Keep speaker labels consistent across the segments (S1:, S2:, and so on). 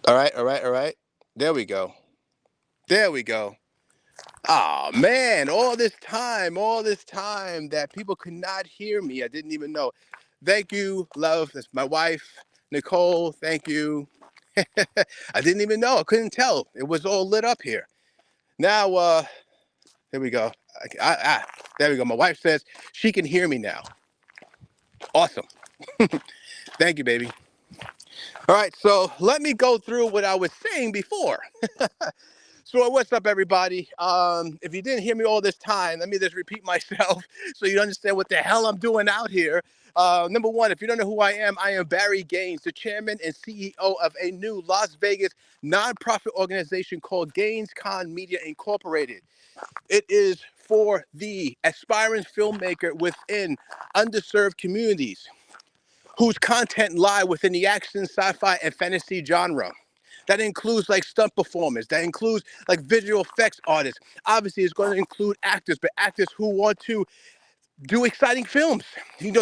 S1: All right, all right, all right. There we go. There we go. Oh man, all this time that people could not hear me. I didn't even know. Thank you, love. That's my wife, Nicole. Thank you. I didn't even know. I couldn't tell. It was all lit up here. Now, here we go. There we go. My wife says she can hear me now. Awesome. Thank you, baby. All right, so let me go through what I was saying before. So what's up, everybody? If you didn't hear me all this time, let me just repeat myself so you understand what the hell I'm doing out here. Number one, if you don't know who I am Barry Gaines, the chairman and CEO of a new Las Vegas nonprofit organization called GainesCon Media Incorporated. It is for the aspiring filmmaker within underserved communities whose content lie within the action, sci-fi, and fantasy genre. That includes like stunt performers. That includes like visual effects artists. Obviously, it's going to include actors, but actors who want to do exciting films.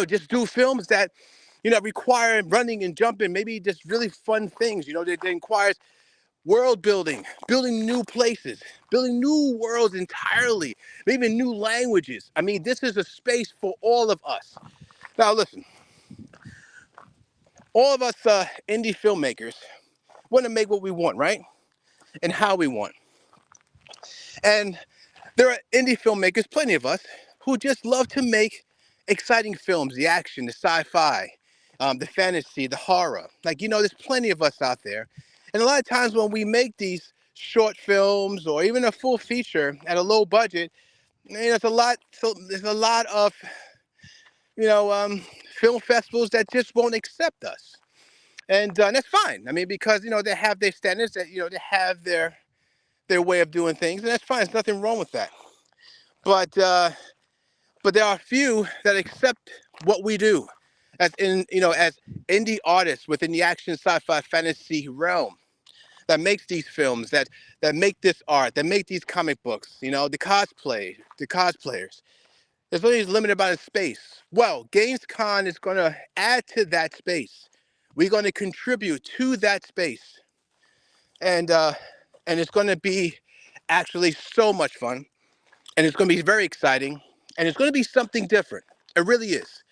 S1: Just do films that, require running and jumping. Maybe just really fun things. That requires world building, building new places, building new worlds entirely, maybe new languages. I mean, this is a space for all of us. Now, listen, all of us indie filmmakers want to make what we want, right? And how we want. And there are indie filmmakers, plenty of us, who just love to make exciting films, the action, the sci-fi, the fantasy, the horror. There's plenty of us out there. And a lot of times when we make these short films or even a full feature at a low budget, there's a lot of, you know, um, film festivals that just won't accept us. And that's fine. I mean, because, they have their standards, that, they have their way of doing things, and that's fine. There's nothing wrong with that. But but there are a few that accept what we do as indie artists within the action, sci-fi, fantasy realm that makes these films, that make this art, that make these comic books. The cosplayers. There's only a limited amount of space. Well, GainesCon is going to add to that space. We're going to contribute to that space, and it's going to be actually so much fun, and it's going to be very exciting, and it's going to be something different. It really is.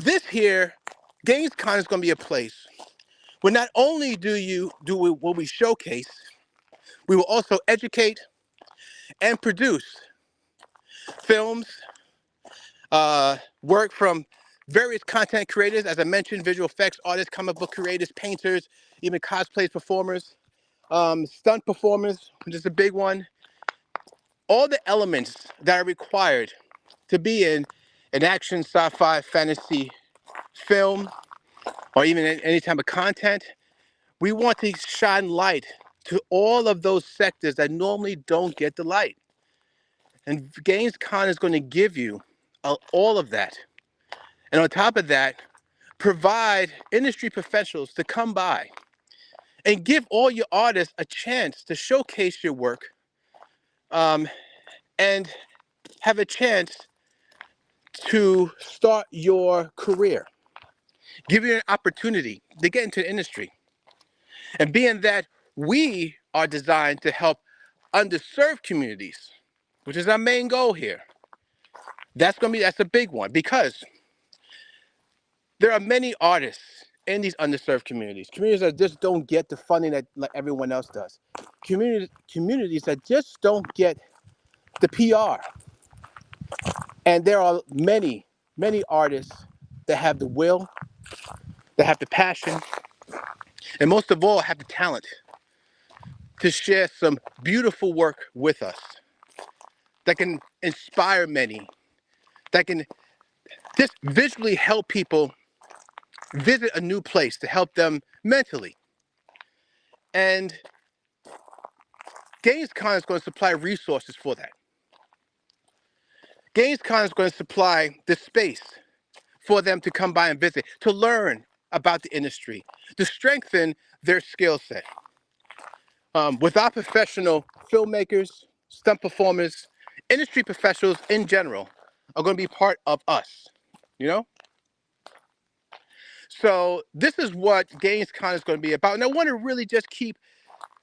S1: This here, GainesCon is going to be a place where not only will we showcase, we will also educate and produce films, work from various content creators, as I mentioned, visual effects artists, comic book creators, painters, even cosplay performers, stunt performers, which is a big one. All the elements that are required to be in an action, sci-fi, fantasy film, or even any type of content, we want to shine light to all of those sectors that normally don't get the light. And GainesCon is going to give you all of that. And on top of that, provide industry professionals to come by and give all your artists a chance to showcase your work, um, and have a chance to start your career, give you an opportunity to get into the industry. And being that we are designed to help underserved communities, which is our main goal here, that's a big one, because there are many artists in these underserved communities that just don't get the funding that like everyone else does, communities that just don't get the PR. And there are many artists that have the will, that have the passion, and most of all have the talent to share some beautiful work with us that can inspire many, that can just visually help people visit a new place, to help them mentally. And GainesCon is going to supply resources for that. GainesCon is going to supply the space for them to come by and visit, to learn about the industry, to strengthen their skill set. With our professional filmmakers, stunt performers, industry professionals in general are going to be part of us, you know? So this is what GainesCon is going to be about. And I want to really just keep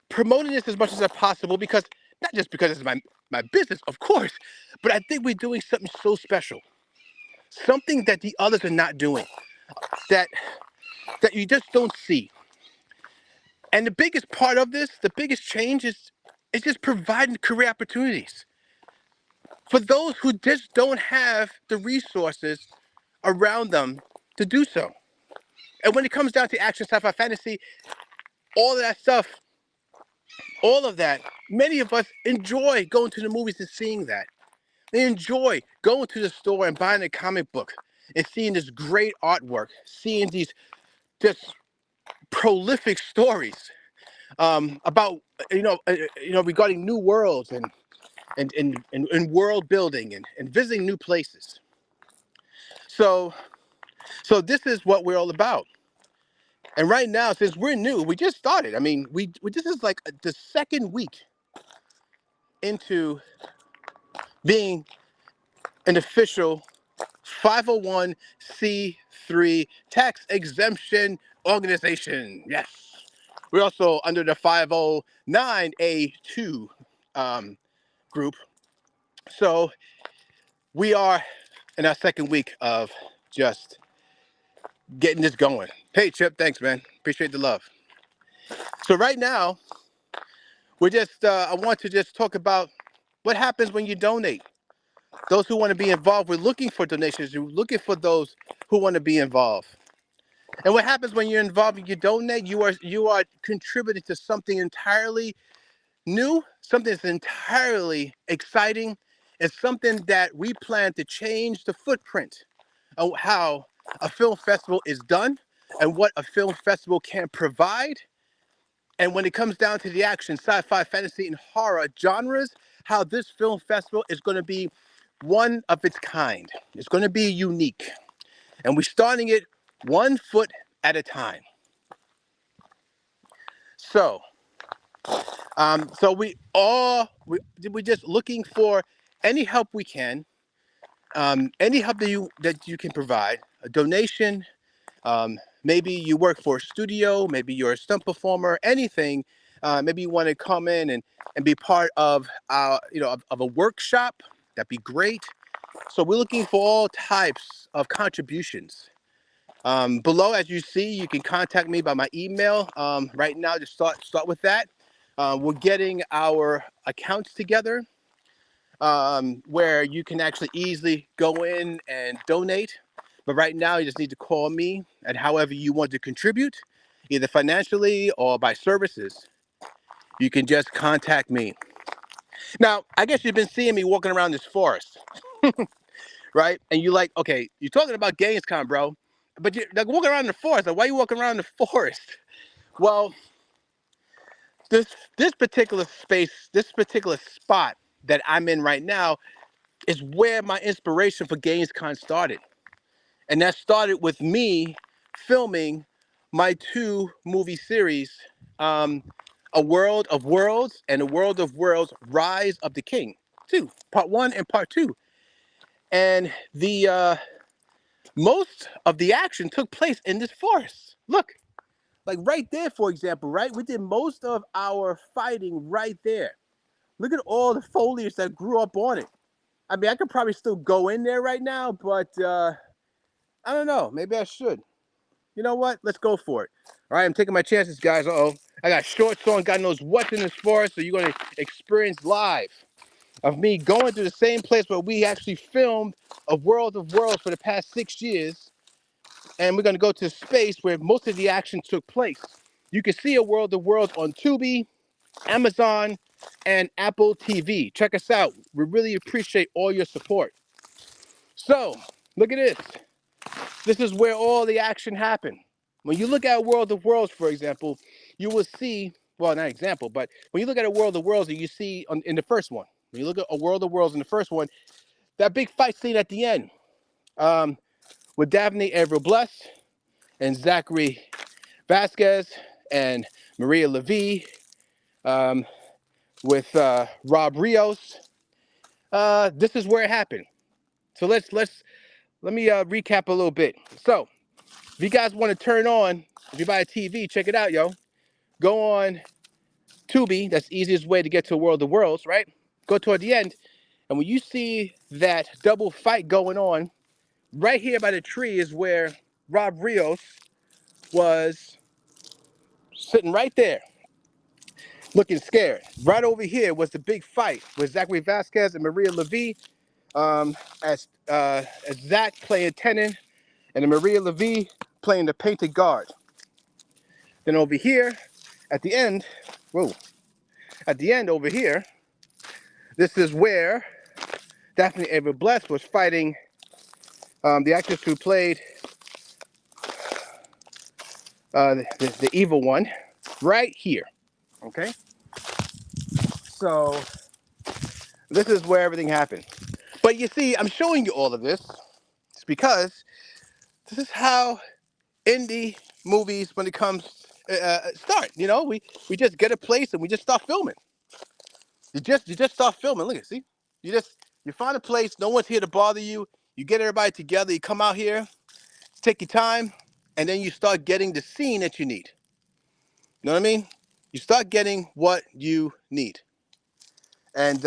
S1: promoting this as much as possible, because not just because it's my business, of course, but I think we're doing something so special, something that the others are not doing, that you just don't see. And the biggest part of this, the biggest change is just providing career opportunities for those who just don't have the resources around them to do so. And when it comes down to action, sci-fi, fantasy, all of that stuff, all of that, many of us enjoy going to the movies and seeing that. They enjoy going to the store and buying a comic book and seeing this great artwork, seeing these just prolific stories about regarding new worlds and world building and visiting new places. So this is what we're all about. And right now, since we're new, we just started. I mean, we this is like the second week into being an official 501c3 tax exemption organization. Yes. We're also under the 509A2 group. So we are in our second week of just getting this going. Hey, Chip, thanks, man. Appreciate the love. So right now, we're just, I want to just talk about what happens when you donate. Those who want to be involved, we're looking for donations. We're looking for those who want to be involved. And what happens when you're involved and you donate, you are contributing to something entirely new, something that's entirely exciting, and something that we plan to change the footprint of how a film festival is done and what a film festival can provide. And when it comes down to the action, sci-fi, fantasy, and horror genres, how this film festival is going to be one of its kind. It's going to be unique. And we're starting it 1 foot at a time. So, we're just looking for any help we can, any help that you can provide, a donation. Maybe you work for a studio, maybe you're a stunt performer, anything. Maybe you want to come in and be part of of a workshop. That'd be great. So we're looking for all types of contributions. Below, as you see, you can contact me by my email. Right now, just start with that. We're getting our accounts together, where you can actually easily go in and donate. But right now, you just need to call me, and however you want to contribute, either financially or by services, you can just contact me. Now, I guess you've been seeing me walking around this forest, right? And you're like, okay, you're talking about GainesCon, bro, but you're like walking around the forest. Like, why are you walking around the forest? Well, this particular space, this particular spot that I'm in right now is where my inspiration for GainesCon started. And that started with me filming my 2 movie series, A World of Worlds and A World of Worlds Rise of the King 2, part 1 and part 2. And the most of the action took place in this forest. Look, like right there, for example, right? We did most of our fighting right there. Look at all the foliage that grew up on it. I mean, I could probably still go in there right now, but I don't know. Maybe I should. You know what? Let's go for it. All right, I'm taking my chances, guys. Uh-oh. I got shorts on. God knows what's in this forest, so you're going to experience live of me going to the same place where we actually filmed A World of Worlds for the past 6 years. And we're going to go to space where most of the action took place. You can see A World of Worlds on Tubi, Amazon, and Apple TV. Check us out. We really appreciate all your support. So, look at this. This is where all the action happened. When you look at World of Worlds, for example, you will see, well, not example, but when you look at A World of Worlds, you see in the first one, when you look at A World of Worlds in the first one, that big fight scene at the end with Daphne Avril Bless and Zachary Vasquez and Maria Levy, with Rob Rios. This is where it happened. So let me recap a little bit. So If you guys want to turn on, if you buy a TV, check it out, yo. Go on Tubi. That's the easiest way to get to World of Worlds, right? Go toward the end, and when you see that double fight going on, right here by the tree is where Rob Rios was sitting right there, looking scared. Right over here was the big fight with Zachary Vasquez and Maria Levy, as Zach playing Tenon and then Maria Levy playing the painted guard. Then over here, at the end, whoa, at the end over here, this is where Daphne Ava Bless was fighting the actress who played the evil one, right here. Okay, so this is where everything happened. But you see, I'm showing you all of this. It's because this is how indie movies, when it comes, start. You know, we just get a place and we just start filming. You just start filming. Look at, see, you find a place. No one's here to bother you. You get everybody together. You come out here, take your time, and then you start getting the scene that you need. You know what I mean? You start getting what you need, and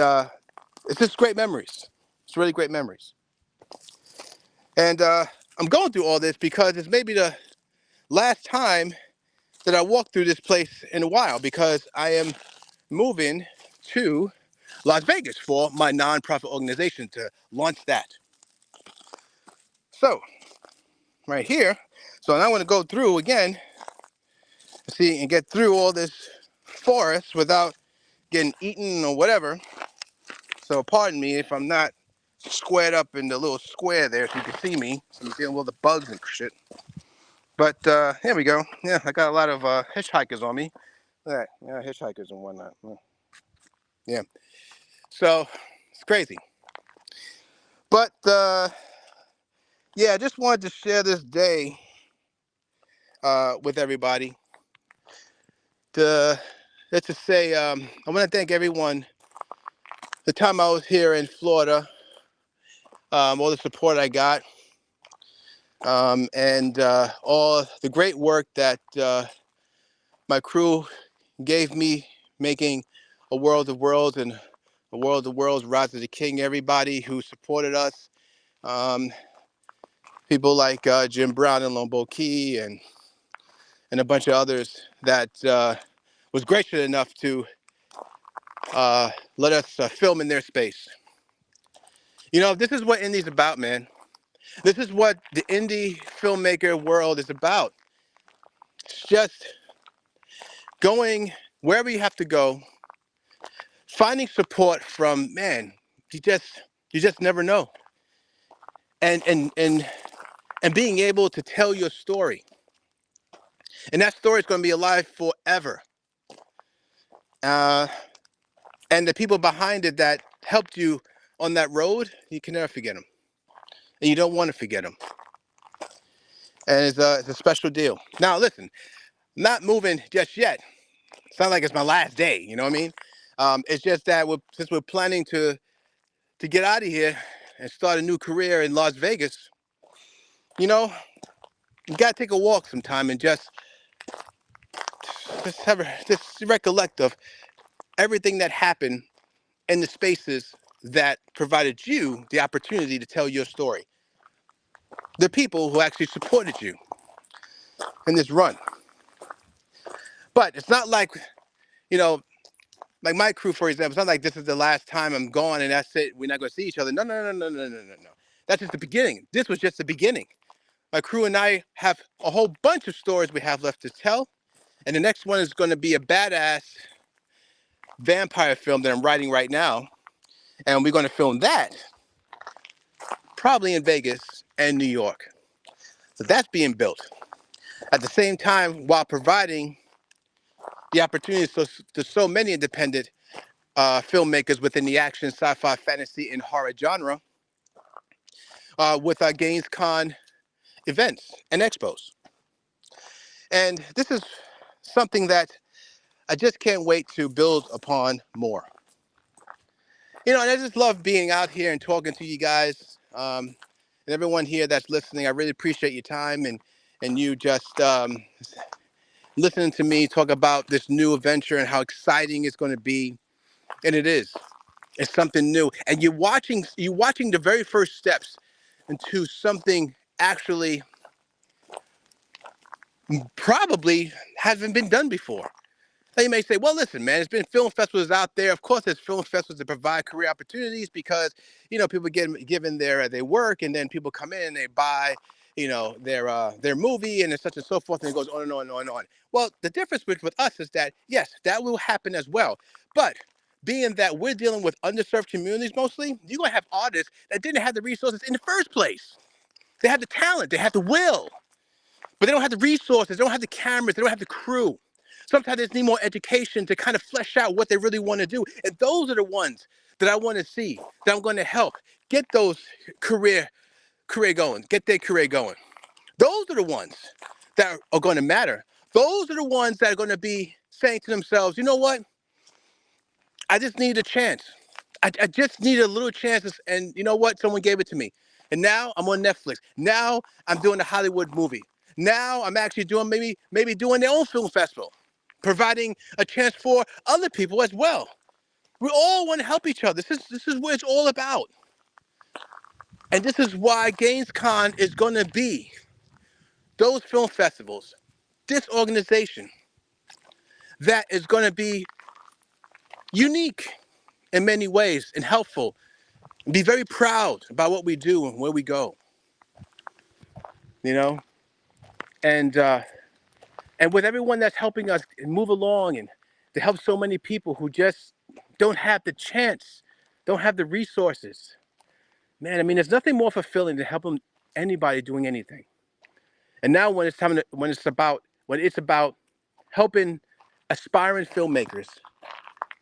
S1: it's just great memories. It's really great memories. And I'm going through all this because it's maybe the last time that I walk through this place in a while, because I am moving to Las Vegas for my nonprofit organization to launch that. So right here, so now I want to go through again, see, and get through all this forest without getting eaten or whatever. So pardon me if I'm not squared up in the little square there so you can see me. So I'm dealing with all the bugs and shit. But here we go. Yeah, I got a lot of hitchhikers on me. All right, yeah, hitchhikers and whatnot. Yeah, so it's crazy. But yeah, I just wanted to share this day with everybody. Let's just say I want to thank everyone. The time I was here in Florida, all the support I got, and all the great work that my crew gave me, making a World of Worlds and a World of Worlds, Rise of the King. Everybody who supported us, people like Jim Brown and Lombo Key and a bunch of others that was gracious enough to let us film in their space. You know, this is what indie's about, man. This is what the indie filmmaker world is about. It's just going wherever you have to go, finding support from, man, you just never know. And being able to tell your story. And that story is going to be alive forever. And the people behind it that helped you on that road, you can never forget them. And you don't want to forget them. And it's a special deal. Now, listen, not moving just yet. It's not like it's my last day, you know what I mean? It's just that since we're planning to get out of here and start a new career in Las Vegas, you know, you got to take a walk sometime and just recollect of everything that happened in the spaces that provided you the opportunity to tell your story. The people who actually supported you in this run. But it's not like, you know, like my crew, for example, it's not like this is the last time I'm gone and that's it. We're not going to see each other. No, no, no, no, no, no, no, no. That's just the beginning. This was just the beginning. My crew and I have a whole bunch of stories we have left to tell. And the next one is going to be a badass vampire film that I'm writing right now. And we're going to film that probably in Vegas and New York. So that's being built. At the same time, while providing the opportunities to so many independent filmmakers within the action, sci-fi, fantasy, and horror genre with our GainesCon events and expos. And this is something that I just can't wait to build upon more. You know, and I just love being out here and talking to you guys and everyone here that's listening. I really appreciate your time and and you just listening to me talk about this new adventure and how exciting it's going to be. And it is. It's something new. And you're watching the very first steps into something actually probably hasn't been done before. Now you may say, well, listen, man, there's been film festivals out there. Of course, there's film festivals that provide career opportunities because, people get given their work, and then people come in and they buy, their movie, and such and so forth, and it goes on and on and on and on. Well, the difference with us is that, yes, that will happen as well. But being that we're dealing with underserved communities mostly, you're going to have artists that didn't have the resources in the first place. They have the talent, they have the will, but they don't have the resources, they don't have the cameras, they don't have the crew. Sometimes they just need more education to kind of flesh out what they really want to do. And those are the ones that I want to see, that I'm going to help get those career going, get their career going. Those are the ones that are going to matter. Those are the ones that are going to be saying to themselves, you know what? I just need a chance. I just need a little chance, and you know what? Someone gave it to me. And now I'm on Netflix. Now I'm doing a Hollywood movie. Now I'm actually doing maybe doing their own film festival, providing a chance for other people as well. We all want to help each other. This is what it's all about. And this is why GainesCon is going to be those film festivals, this organization that is going to be unique in many ways and helpful. Be very proud about what we do and where we go. You know, and with everyone that's helping us move along, and to help so many people who just don't have the chance, don't have the resources. Man, I mean, there's nothing more fulfilling than helping anybody doing anything. And now when it's about helping aspiring filmmakers,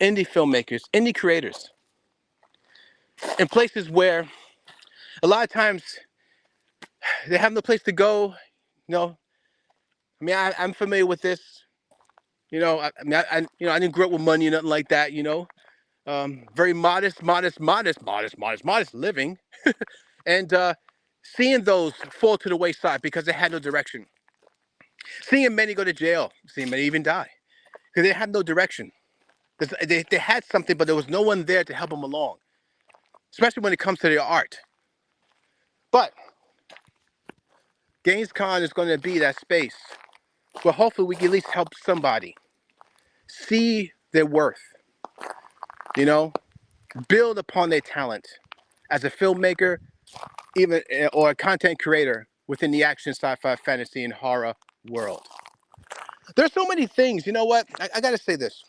S1: indie creators, in places where a lot of times they have no place to go. You know, I mean, I'm familiar with this. I didn't grow up with money or nothing like that. Very modest living, and seeing those fall to the wayside because they had no direction. Seeing many go to jail, seeing many even die because they had no direction. They had something, but there was no one there to help them along, especially when it comes to their art. But GainesCon is going to be that space where hopefully we can at least help somebody see their worth, build upon their talent as a filmmaker, even or a content creator within the action, sci-fi, fantasy, and horror world. There's so many things. You know what? I got to say this.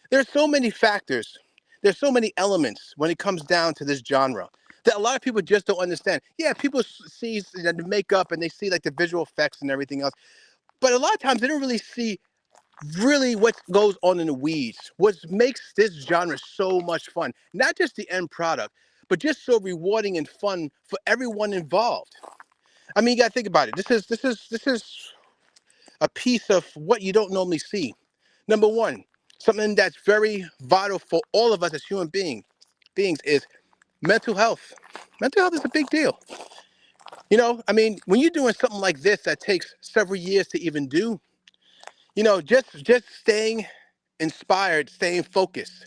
S1: There's so many factors. There's so many elements when it comes down to this genre that a lot of people just don't understand. Yeah, people see the makeup and they see like the visual effects and everything else, but a lot of times they don't really see really what goes on in the weeds. What makes this genre so much fun, not just the end product, but just so rewarding and fun for everyone involved. I mean, you got to think about it. This is a piece of what you don't normally see. Number one, something that's very vital for all of us as human beings is mental health. Mental health is a big deal. I mean, when you're doing something like this that takes several years to even do, just staying inspired, staying focused,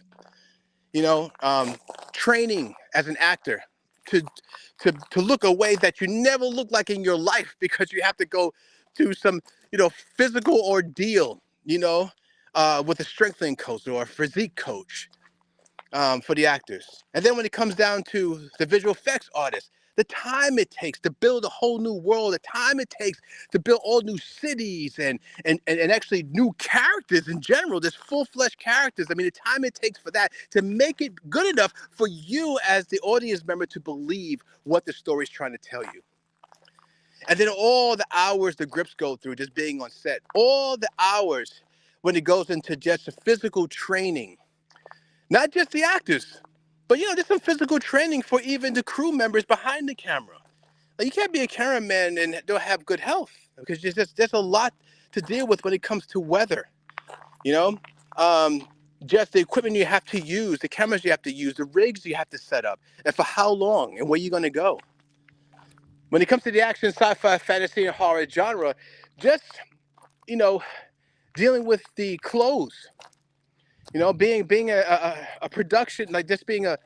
S1: training as an actor to look a way that you never look like in your life because you have to go through some, physical ordeal, with a strengthening coach or a physique coach, for the actors. And then when it comes down to the visual effects artists, the time it takes to build a whole new world, the time it takes to build all new cities and actually new characters in general, just full-fledged characters. I mean, the time it takes for that to make it good enough for you as the audience member to believe what the story's trying to tell you. And then all the hours the grips go through just being on set, all the hours when it goes into just the physical training, not just the actors, but there's some physical training for even the crew members behind the camera. Like, you can't be a cameraman and don't have good health because there's a lot to deal with when it comes to weather. You know, just the equipment you have to use, the cameras you have to use, the rigs you have to set up, and for how long and where you're going to go. When it comes to the action, sci-fi, fantasy, and horror genre, just, you know, dealing with the clothes, being a production, like just being a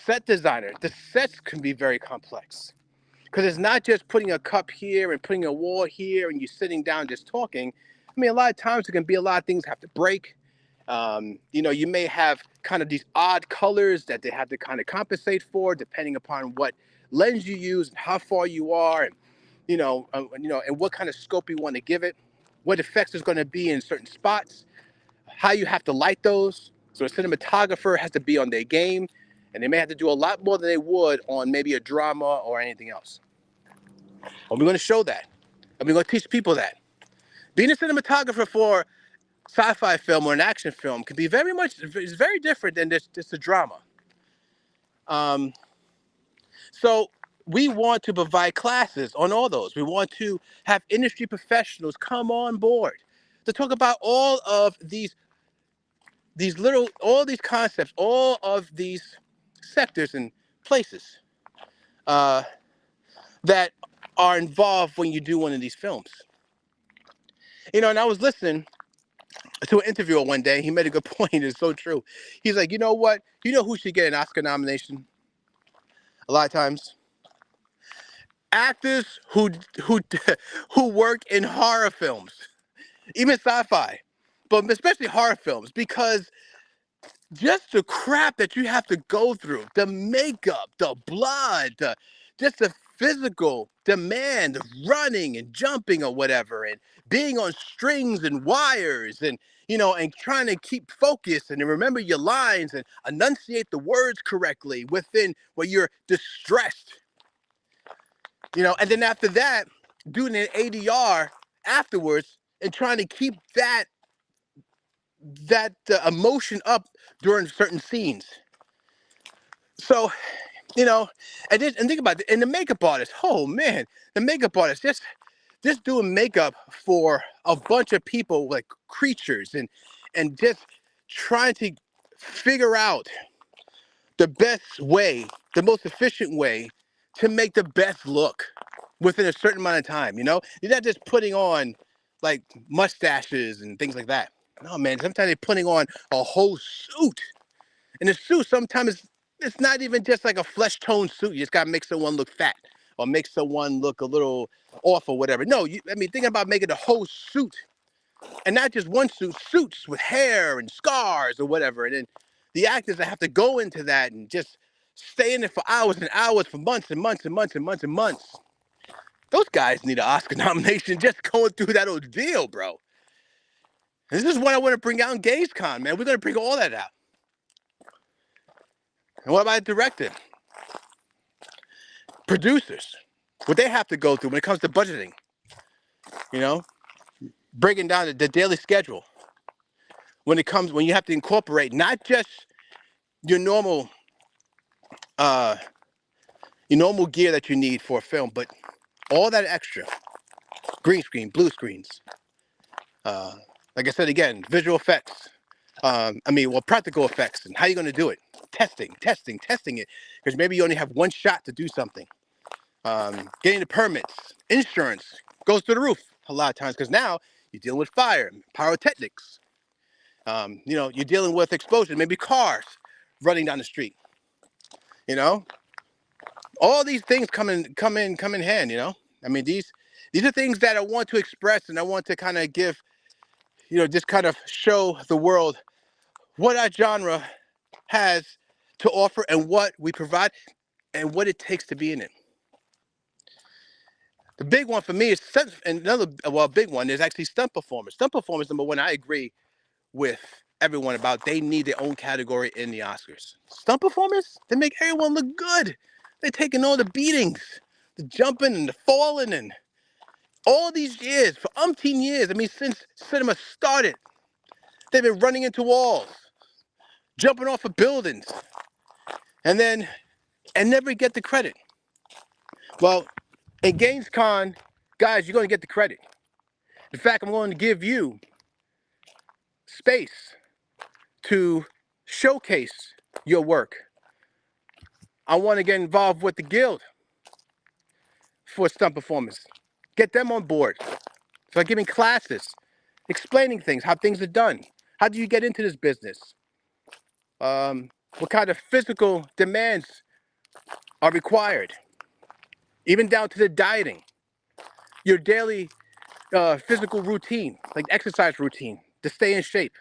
S1: set designer. The sets can be very complex because it's not just putting a cup here and putting a wall here and you sitting down just talking. I mean, a lot of times it can be a lot of things have to break. You may have kind of these odd colors that they have to kind of compensate for, depending upon what lens you use and how far you are, and and what kind of scope you want to give it, what effects is going to be in certain spots, how you have to light those. So a cinematographer has to be on their game, and they may have to do a lot more than they would on maybe a drama or anything else. And we're going to show that, and we're going to teach people that being a cinematographer for sci-fi film or an action film can be is very different than just a drama. So we want to provide classes on all those. We want to have industry professionals come on board to talk about all of all these concepts, all of these sectors and places that are involved when you do one of these films. And I was listening to an interviewer one day. He made a good point. It's so true. He's like, you know what? You know who should get an Oscar nomination? A lot of times, actors who who work in horror films, even sci-fi, but especially horror films, because just the crap that you have to go through, the makeup, the blood, just the physical demand of running and jumping or whatever, and being on strings and wires, and and trying to keep focus and remember your lines and enunciate the words correctly within where you're distressed. And then after that, doing an ADR afterwards and trying to keep that emotion up during certain scenes. So, and think about it. And the makeup artist, oh man, the makeup artist just doing makeup for a bunch of people like creatures and just trying to figure out the best way, the most efficient way to make the best look within a certain amount of time. You're not just putting on like mustaches and things like that. No, man, sometimes they're putting on a whole suit. And the suit sometimes it's not even just like a flesh tone suit. You just gotta make someone look fat or make someone look a little off or whatever. No, thinking about making a whole suit and not just one suit, suits with hair and scars or whatever. And then the actors that have to go into that and just stay in it for hours and hours, for months and months and months and months and months. Those guys need an Oscar nomination just going through that ordeal, bro. And this is what I want to bring out in GainesCon, man. We're going to bring all that out. And what about directing? Producers, what they have to go through when it comes to budgeting, breaking down the daily schedule. When you have to incorporate not just your normal gear that you need for a film, but all that extra, green screen, blue screens. Like I said again, visual effects. Practical effects and how you're going to do it. Testing it. Because maybe you only have one shot to do something. Getting the permits, insurance goes through the roof a lot of times because now you're dealing with fire, pyrotechnics. You're dealing with explosion, maybe cars running down the street. All these things come in hand. These are things that I want to express and I want to kind of give, just kind of show the world what our genre has to offer and what we provide and what it takes to be in it. The big one for me is big one is actually stunt performers. Stunt performers, number one, I agree with everyone about they need their own category in the Oscars. Stunt performers, they make everyone look good. They're taking all the beatings, the jumping and the falling and all these years, for umpteen years, since cinema started, they've been running into walls, jumping off of buildings, and never get the credit. Well, in GainesCon, guys, you're going to get the credit. In fact, I'm going to give you space to showcase your work. I want to get involved with the guild for stunt performers. Get them on board So I'm giving classes, explaining things, how things are done. How do you get into this business? What kind of physical demands are required? Even down to the dieting, your daily physical routine, like exercise routine, to stay in shape.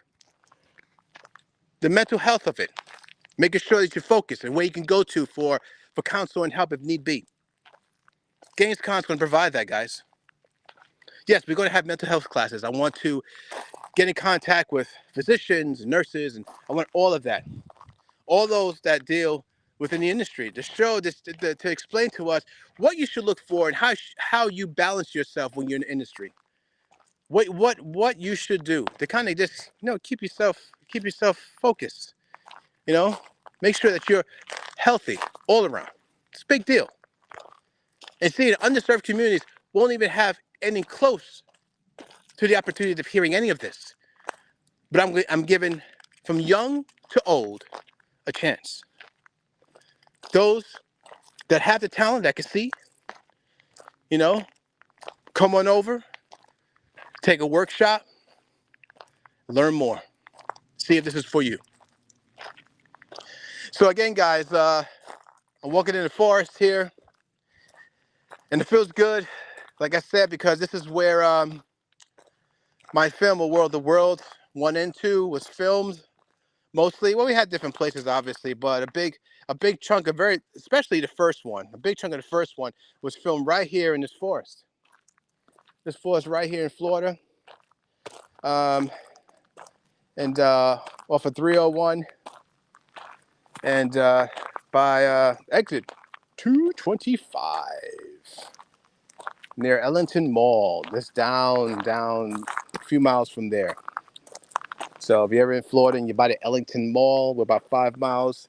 S1: The mental health of it, making sure that you're focused and where you can go to for counsel and help if need be. GainesCon is going to provide that, guys. Yes, we're going to have mental health classes. I want to get in contact with physicians and nurses, and I want all of that. All those that deal within the industry to show this, to explain to us what you should look for and how you balance yourself when you're in the industry. What you should do to kind of just keep yourself focused. Make sure that you're healthy all around. It's a big deal. And seeing underserved communities won't even have any close to the opportunity of hearing any of this. But I'm giving from young to old a chance. Those that have the talent that can see, come on over, take a workshop, learn more, see if this is for you. So again, guys, I'm walking in the forest here, and it feels good, like I said, because this is where my film, A World of Worlds 1 and 2 was filmed. Mostly, well, we had different places, obviously, but a big chunk of especially the first one, a big chunk of the first one was filmed right here in this forest. This forest right here in Florida, and off of 301, and by exit 225 near Ellington Mall. Just down a few miles from there. So if you're ever in Florida and you're by the Ellington Mall, we're about 5 miles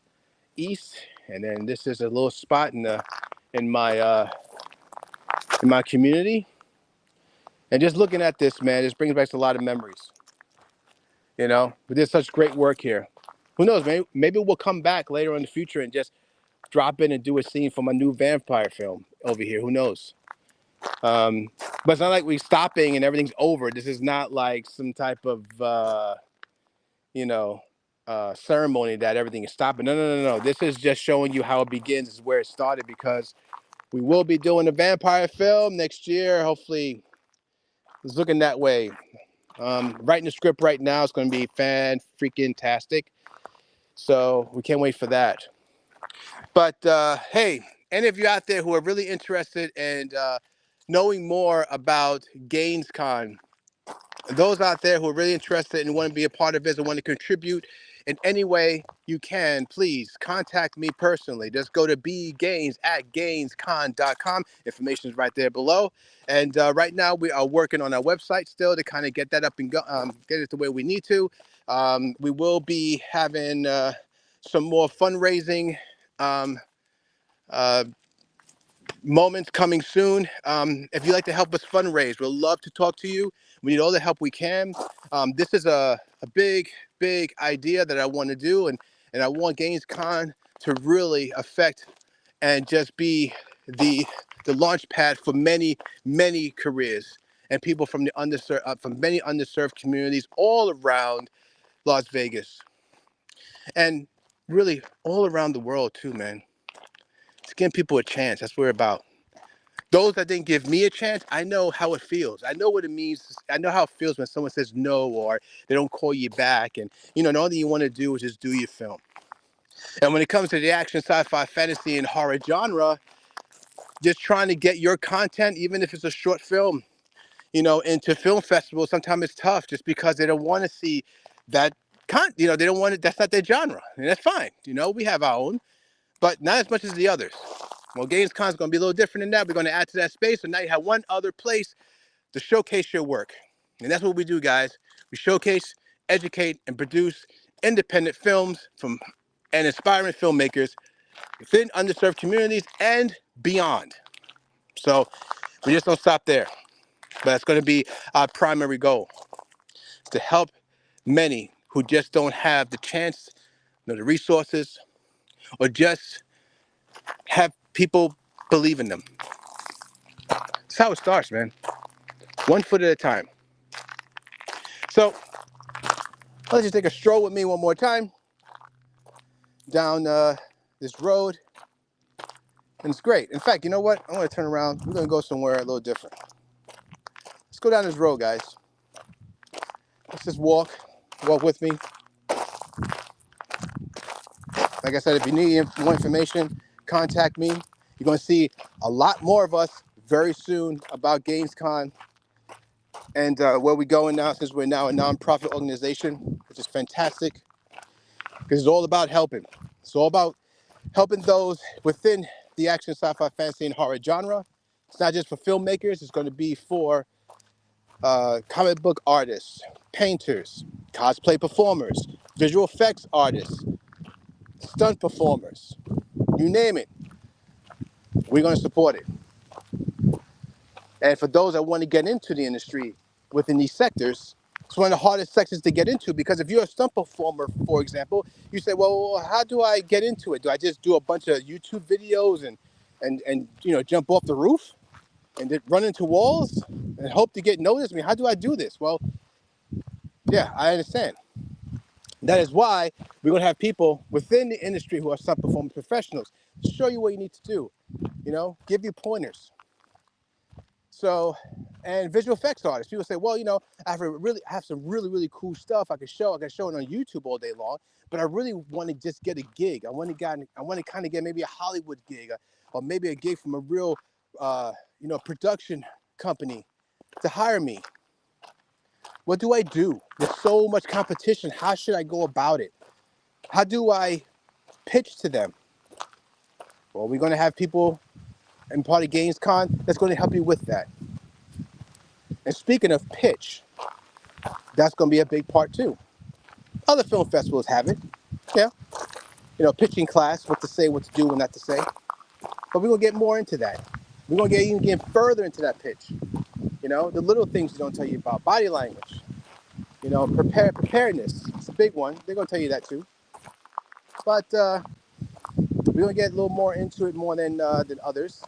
S1: east, and then this is a little spot in my community. And just looking at this, man, this brings back a lot of memories. We did such great work here. Who knows? Maybe we'll come back later in the future and just drop in and do a scene from a new vampire film over here. Who knows? But it's not like we're stopping and everything's over. This is not like some type of ceremony that everything is stopping. No. This is just showing you how it begins. This is where it started, because we will be doing a vampire film next year. Hopefully, it's looking that way. Writing the script right now is going to be fan-freaking-tastic. So we can't wait for that. But hey, any of you out there who are really interested in knowing more about GainesCon, those out there who are really interested and want to be a part of this and want to contribute in any way you can, please contact me personally. Just go to bgaines@gainescon.com. Information is right there below. And right now we are working on our website still to kind of get that up and get it the way we need to. We will be having some more fundraising moments coming soon. If you'd like to help us fundraise, we'd love to talk to you. We need all the help we can. This is a big idea that I want to do, and I want GainesCon to really affect and just be the launch pad for many careers and people from the from many underserved communities all around Las Vegas, and really all around the world too, man. It's giving people a chance. That's what we're about. Those that didn't give me a chance, I know how it feels. I know what it means. I know how it feels when someone says no or they don't call you back. And, the only thing you want to do is just do your film. And when it comes to the action, sci-fi, fantasy, and horror genre, just trying to get your content, even if it's a short film, into film festivals, sometimes it's tough just because they don't want to see that they don't want it. That's not their genre. And that's fine. We have our own, but not as much as the others. Well, GainesCon is going to be a little different than that. We're going to add to that space. So now you have one other place to showcase your work. And that's what we do, guys. We showcase, educate, and produce independent films and inspiring filmmakers within underserved communities and beyond. So we just don't stop there. But that's going to be our primary goal, to help many who just don't have the chance, the resources, or just have people believe in them. That's how it starts, man. 1 foot at a time. So let's just take a stroll with me one more time down this road. And it's great. In fact, you know what? I'm going to turn around. We're going to go somewhere a little different. Let's go down this road, guys. Let's just walk with me. Like I said, if you need more information, contact me. You're going to see a lot more of us very soon about GainesCon and where we're going now, since we're now a nonprofit organization, which is fantastic because it's all about helping. It's all about helping those within the action, sci-fi, fantasy, and horror genre. It's not just for filmmakers. It's going to be for comic book artists, painters, cosplay performers, visual effects artists, stunt performers, you name it. We're going to support it. And for those that want to get into the industry within these sectors, it's one of the hardest sectors to get into, because if you're a stunt performer, for example, you say, well, how do I get into it? Do I just do a bunch of YouTube videos and you know, jump off the roof and then run into walls and hope to get noticed? I mean, how do I do this? Well, yeah, I understand. That is why we're going to have people within the industry who are stunt performance professionals to show you what you need to do, you know, give you pointers. So, and visual effects artists, people say, well, you know, I have some really cool stuff I can show it on YouTube all day long, but I really want to just get a gig. I want to kind of get maybe a Hollywood gig, or maybe a gig from a real, you know, production company to hire me. What do I do? There's so much competition. How should I go about it? How do I pitch to them? Well, we're going to have people in part of GainesCon that's going to help you with that. And speaking of pitch, that's going to be a big part too. Other film festivals have it, yeah. You know, pitching class, what to say, what to do, what not to say. But we're going to get more into that. We're going to even get further into that pitch. You know, the little things they don't tell you about, body language. You know, preparedness. It's a big one. They're going to tell you that too. But we're going to get a little more into it more than others.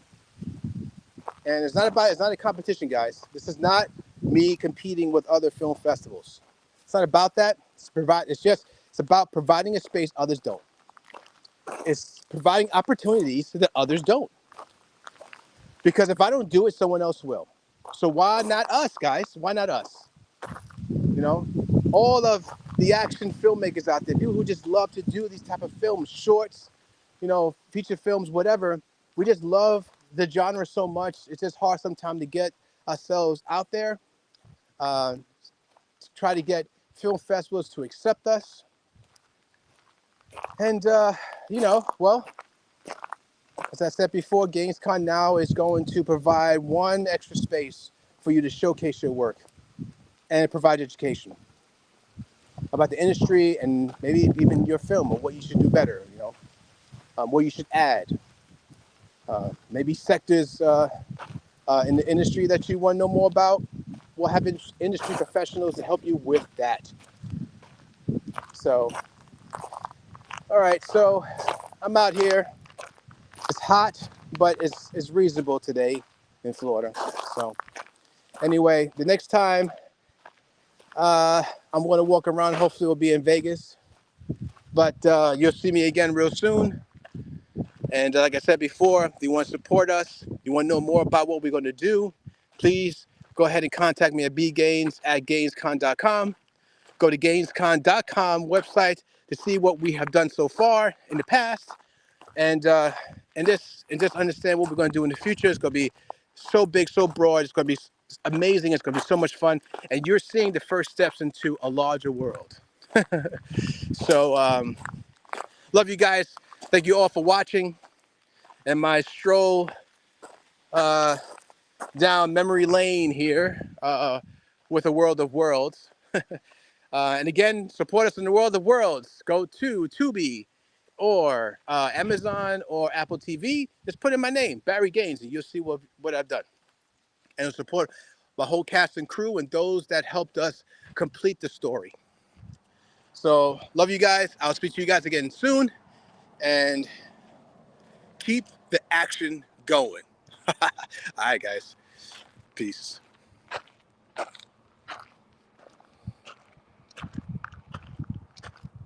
S1: And it's not a competition, guys. This is not me competing with other film festivals. It's not about that. It's about providing a space others don't. It's providing opportunities that others don't. Because if I don't do it, someone else will. So why not us, guys? Why not us? You know, all of the action filmmakers out there, people who just love to do these type of films, shorts, you know, feature films, whatever. We just love the genre so much. It's just hard sometimes to get ourselves out there, to try to get film festivals to accept us. And, you know, well, as I said before, GainesCon now is going to provide one extra space for you to showcase your work and provide education about the industry and maybe even your film, or what you should do better, you know, what you should add. Maybe sectors in the industry that you want to know more about. We'll have industry professionals to help you with that. So, all right, so I'm out here. It's hot, but it's reasonable today in Florida. So anyway, the next time I'm going to walk around, hopefully we'll be in Vegas. But you'll see me again real soon. And like I said before, if you want to support us, you want to know more about what we're going to do, please go ahead and contact me at bgaines@gainescon.com. Go to gainescon.com website to see what we have done so far in the past, and just understand what we're going to do in the future. It's going to be so big, so broad. It's going to be amazing. It's going to be so much fun, and you're seeing the first steps into a larger world. So love you guys. Thank you all for watching, and my stroll down memory lane here with a world of worlds. And again, support us in the world of worlds. Go to Tubi or Amazon or Apple TV. Just put in my name, Barry Gaines, and you'll see what I've done. And support my whole cast and crew and those that helped us complete the story. So love you guys. I'll speak to you guys again soon. And keep the action going. All right, guys. Peace.